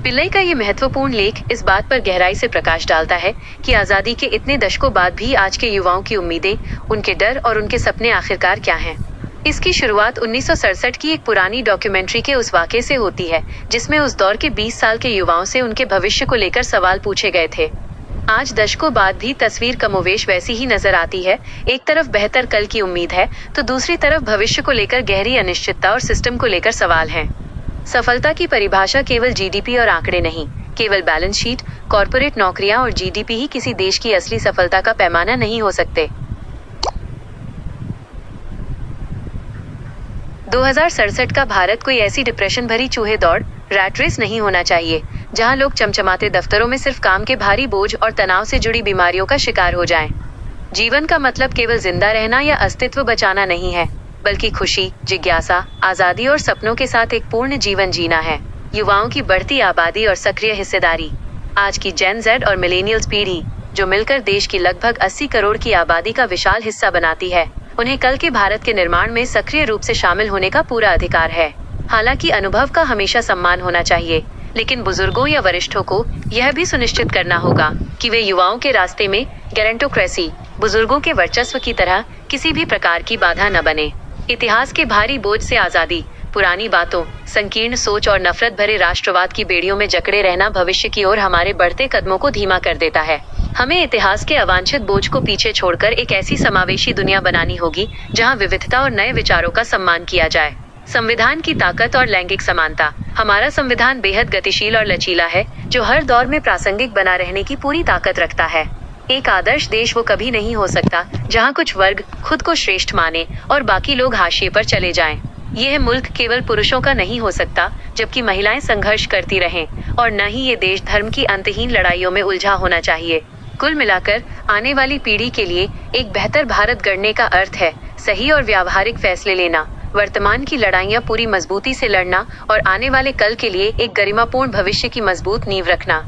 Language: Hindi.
पिल्लई का ये महत्वपूर्ण लेख इस बात पर गहराई से प्रकाश डालता है कि आजादी के इतने दशकों बाद भी आज के युवाओं की उम्मीदें, उनके डर और उनके सपने आखिरकार क्या हैं। इसकी शुरुआत 1967 की एक पुरानी डॉक्यूमेंट्री के उस वाक़े से होती है जिसमें उस दौर के 20 साल के युवाओं से उनके भविष्य को लेकर सवाल पूछे गए थे। आज दशकों बाद भी तस्वीर कमोवेश वैसी ही नजर आती है। एक तरफ बेहतर कल की उम्मीद है तो दूसरी तरफ भविष्य को लेकर गहरी अनिश्चितता और सिस्टम को लेकर सवाल हैं। सफलता की परिभाषा केवल जीडीपी और आंकड़े नहीं, केवल बैलेंस शीट, कॉर्पोरेट नौकरियां और जीडीपी ही किसी देश की असली सफलता का पैमाना नहीं हो सकते। 2067 का भारत कोई ऐसी डिप्रेशन भरी चूहे दौड़, रैट रेस नहीं होना चाहिए जहां लोग चमचमाते दफ्तरों में सिर्फ काम के भारी बोझ और तनाव से जुड़ी बीमारियों का शिकार हो जाएं। जीवन का मतलब केवल जिंदा रहना या अस्तित्व बचाना नहीं है, बल्कि खुशी, जिज्ञासा, आजादी और सपनों के साथ एक पूर्ण जीवन जीना है। युवाओं की बढ़ती आबादी और सक्रिय हिस्सेदारी, आज की जेन जेड और मिलेनियल्स पीढ़ी, जो मिलकर देश की लगभग 80 करोड़ की आबादी का विशाल हिस्सा बनाती है, उन्हें कल के भारत के निर्माण में सक्रिय रूप से शामिल होने का पूरा अधिकार है। हालांकि अनुभव का हमेशा सम्मान होना चाहिए, लेकिन बुजुर्गों या वरिष्ठों को यह भी सुनिश्चित करना होगा कि वे युवाओं के रास्ते में गेरेंटोक्रेसी, बुजुर्गों के वर्चस्व की तरह किसी भी प्रकार की बाधा न बने। इतिहास के भारी बोझ से आजादी, पुरानी बातों, संकीर्ण सोच और नफरत भरे राष्ट्रवाद की बेड़ियों में जकड़े रहना भविष्य की ओर हमारे बढ़ते कदमों को धीमा कर देता है। हमें इतिहास के अवांछित बोझ को पीछे छोड़कर एक ऐसी समावेशी दुनिया बनानी होगी जहां विविधता और नए विचारों का सम्मान किया जाए। संविधान की ताकत और लैंगिक समानता। हमारा संविधान बेहद गतिशील और लचीला है, जो हर दौर में प्रासंगिक बना रहने की पूरी ताकत रखता है। एक आदर्श देश वो कभी नहीं हो सकता जहां कुछ वर्ग खुद को श्रेष्ठ माने और बाकी लोग हाशिए पर चले जाएं। यह मुल्क केवल पुरुषों का नहीं हो सकता जबकि महिलाएं संघर्ष करती रहें, और न ही ये देश धर्म की अंतहीन लड़ाइयों में उलझा होना चाहिए। कुल मिलाकर आने वाली पीढ़ी के लिए एक बेहतर भारत गढ़ने का अर्थ है सही और व्यावहारिक फैसले लेना, वर्तमान की लड़ाइयां पूरी मजबूती से लड़ना और आने वाले कल के लिए एक गरिमापूर्ण भविष्य की मजबूत नींव रखना।